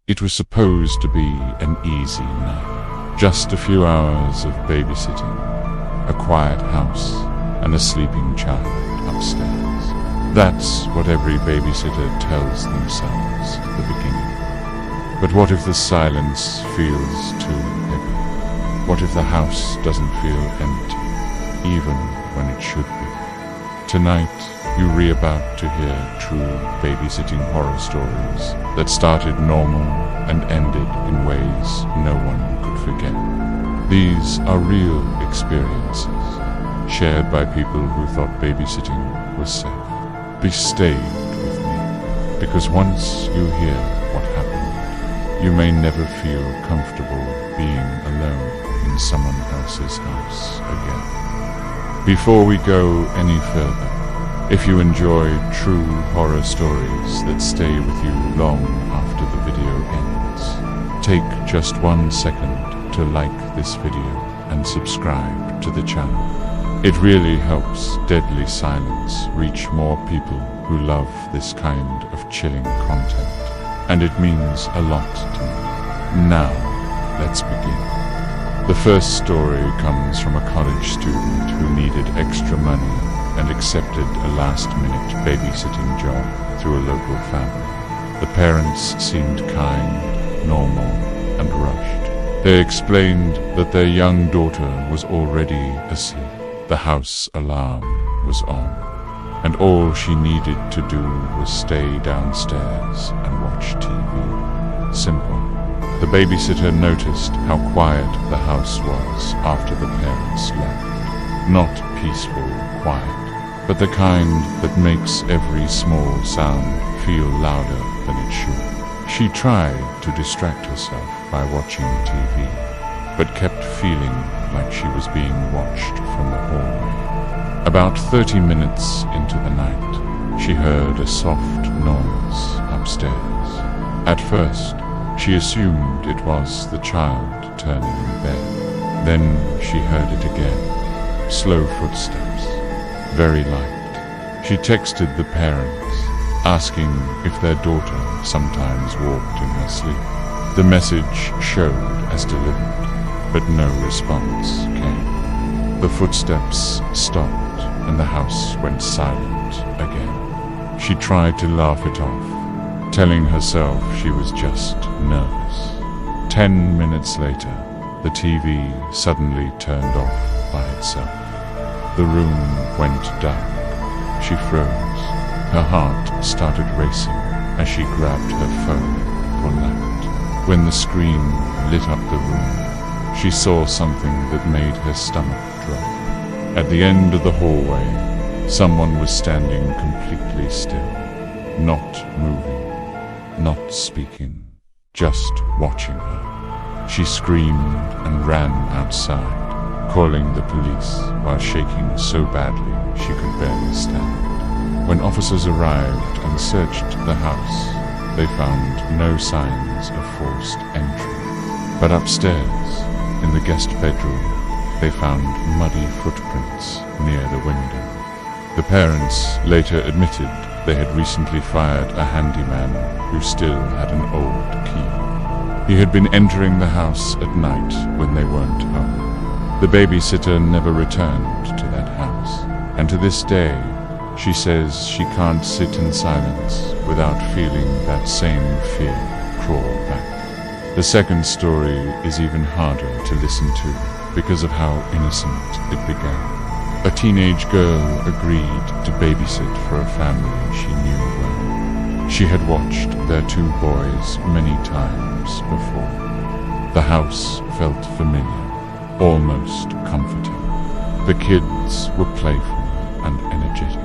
It was supposed to be an easy night. Just a few hours of babysitting, a quiet house, and a sleeping child upstairs. That's what every babysitter tells themselves at the beginning. But what if the silence feels too heavy? What if the house doesn't feel empty, even when it should be? Tonight, you're about to hear true babysitting horror stories that started normal and ended in ways no one could forget. These are real experiences, shared by people who thought babysitting was safe. Stay with me, because once you hear what happened, you may never feel comfortable being alone in someone else's house again. Before we go any further, if you enjoy true horror stories that stay with you long after the video ends, take just 1 second to like this video and subscribe to the channel. It really helps Deadly Silence reach more people who love this kind of chilling content, and it means a lot to me. Now, let's begin. The first story comes from a college student who needed extra money and accepted a last-minute babysitting job through a local family. The parents seemed kind, normal, and rushed. They explained that their young daughter was already asleep. The house alarm was on, and all she needed to do was stay downstairs and watch TV. Simple. The babysitter noticed how quiet the house was after the parents left. Not peaceful quiet, but the kind that makes every small sound feel louder than it should. She tried to distract herself by watching TV, but kept feeling like she was being watched from the hallway. About 30 minutes into the night, she heard a soft noise upstairs. At first, she assumed it was the child turning in bed. Then she heard it again, slow footsteps, very light. She texted the parents, asking if their daughter sometimes walked in her sleep. The message showed as delivered, but no response came. The footsteps stopped and the house went silent again. She tried to laugh it off, telling herself she was just nervous. 10 minutes later, the TV suddenly turned off by itself. The room went dark. She froze. Her heart started racing as she grabbed her phone for light. When the screen lit up the room, she saw something that made her stomach drop. At the end of the hallway, someone was standing completely still, not moving, not speaking, just watching her. She screamed and ran outside, calling the police while shaking so badly she could barely stand. When officers arrived and searched the house, they found no signs of forced entry. But upstairs, in the guest bedroom, they found muddy footprints near the window. The parents later admitted they had recently fired a handyman who still had an old key. He had been entering the house at night when they weren't home. The babysitter never returned to that house, and to this day, she says she can't sit in silence without feeling that same fear crawl back. The second story is even harder to listen to because of how innocent it began. A teenage girl agreed to babysit for a family she knew well. She had watched their 2 boys many times before. The house felt familiar, almost comforting. The kids were playful and energetic,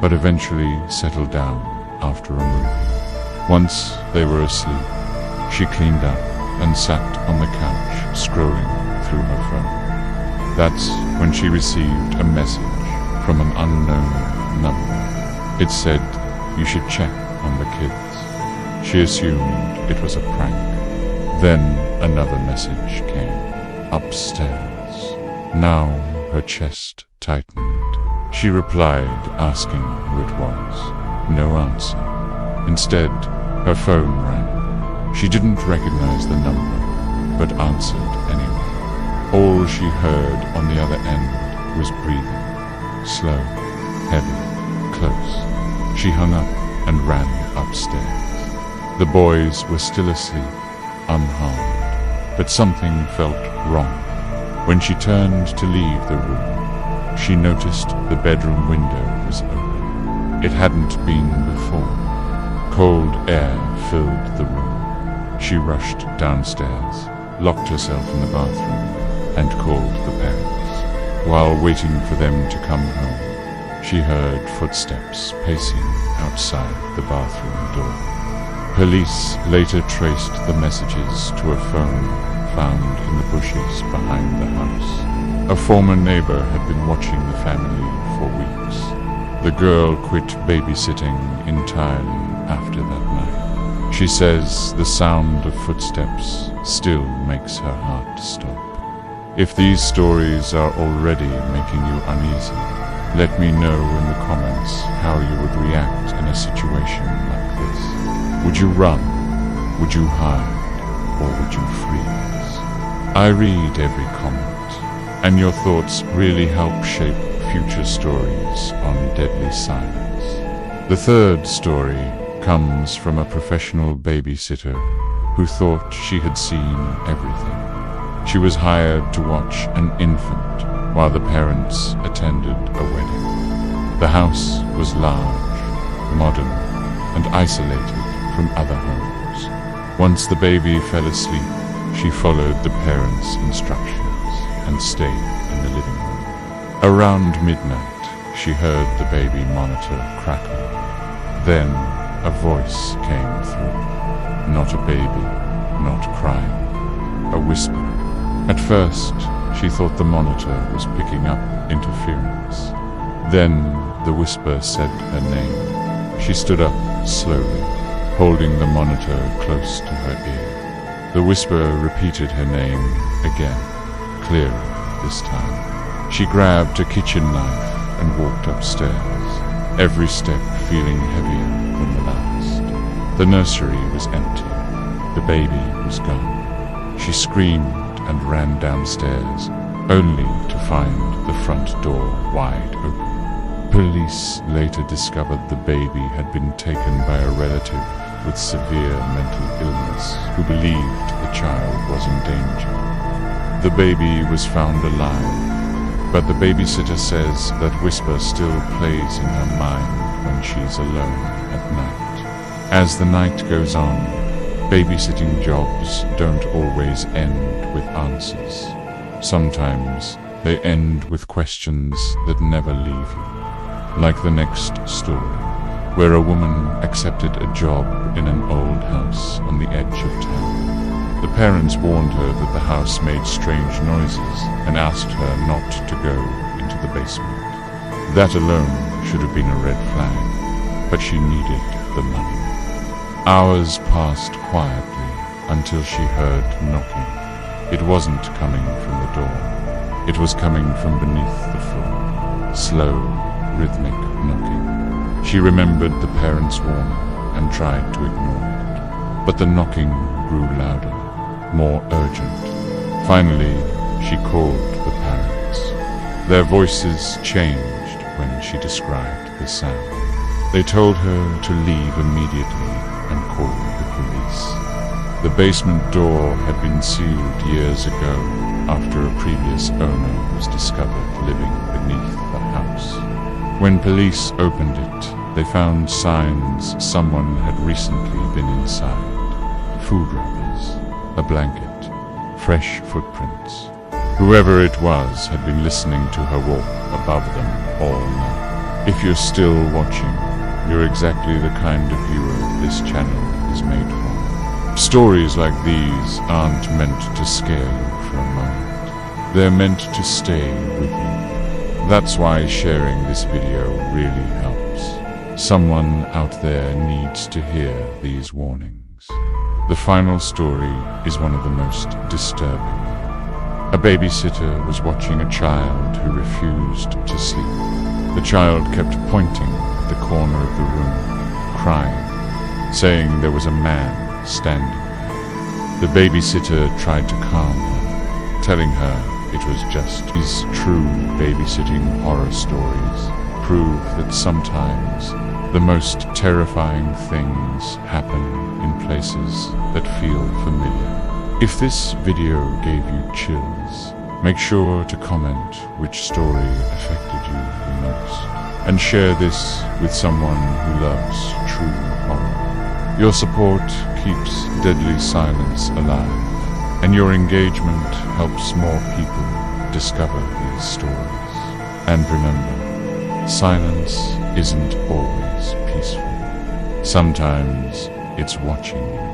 but eventually settled down after a movie. Once they were asleep, she cleaned up and sat on the couch scrolling through her phone. That's when she received a message from an unknown number. It said, "You should check on the kids." She assumed it was a prank. Then another message came, "Upstairs." Now her chest tightened. She replied, asking who it was. No answer. Instead, her phone rang. She didn't recognize the number, but answered anyway. All she heard on the other end was breathing. Slow, heavy, close. She hung up and ran upstairs. The boys were still asleep, unharmed, but something felt wrong. When she turned to leave the room, she noticed the bedroom window was open. It hadn't been before. Cold air filled the room. She rushed downstairs, locked herself in the bathroom, and called the parents. While waiting for them to come home, she heard footsteps pacing outside the bathroom door. Police later traced the messages to a phone found in the bushes behind the house. A former neighbor had been watching the family for weeks. The girl quit babysitting entirely after that night. She says the sound of footsteps still makes her heart stop. If these stories are already making you uneasy, let me know in the comments how you would react in a situation like this. Would you run? Would you hide? Or would you freeze? I read every comment, and your thoughts really help shape future stories on Deadly Silence. The third story comes from a professional babysitter who thought she had seen everything. She was hired to watch an infant while the parents attended a wedding. The house was large, modern, and isolated from other homes. Once the baby fell asleep, she followed the parents' instructions and stayed in the living room. Around midnight, she heard the baby monitor crackle. Then a voice came through. Not a baby, not crying, a whisper. At first, she thought the monitor was picking up interference. Then the whisper said her name. She stood up slowly, holding the monitor close to her ear. The whisper repeated her name again, clearer this time. She grabbed a kitchen knife and walked upstairs, every step feeling heavier than the last. The nursery was empty. The baby was gone. She screamed and ran downstairs, only to find the front door wide open. Police later discovered the baby had been taken by a relative with severe mental illness who believed the child was in danger. The baby was found alive, but the babysitter says that whisper still plays in her mind when she's alone at night. As the night goes on, babysitting jobs don't always end with answers. Sometimes they end with questions that never leave you. Like the next story, where a woman accepted a job in an old house on the edge of town. The parents warned her that the house made strange noises and asked her not to go into the basement. That alone should have been a red flag, but she needed the money. Hours passed quietly until she heard knocking. It wasn't coming from the door. It was coming from beneath the floor. Slow, rhythmic knocking. She remembered the parents' warning and tried to ignore it. But the knocking grew louder, more urgent. Finally, she called the parents. Their voices changed when she described the sound. They told her to leave immediately and call the police. The basement door had been sealed years ago after a previous owner was discovered living beneath the house. When police opened it, they found signs someone had recently been inside. Food wrappers, a blanket, fresh footprints. Whoever it was had been listening to her walk above them all night. If you're still watching, you're exactly the kind of viewer this channel is made for. Stories like these aren't meant to scare you for a moment. They're meant to stay with you. That's why sharing this video really helps. Someone out there needs to hear these warnings. The final story is one of the most disturbing. A babysitter was watching a child who refused to sleep. The child kept pointing at the corner of the room, crying, saying there was a man standing there. The babysitter tried to calm her, telling her it was just these true babysitting horror stories prove that sometimes the most terrifying things happen in places that feel familiar. If this video gave you chills, make sure to comment which story affected you the most, and share this with someone who loves true horror. Your support keeps Deadly Silence alive, and your engagement helps more people discover these stories. And remember, silence isn't always peaceful. Sometimes it's watching you.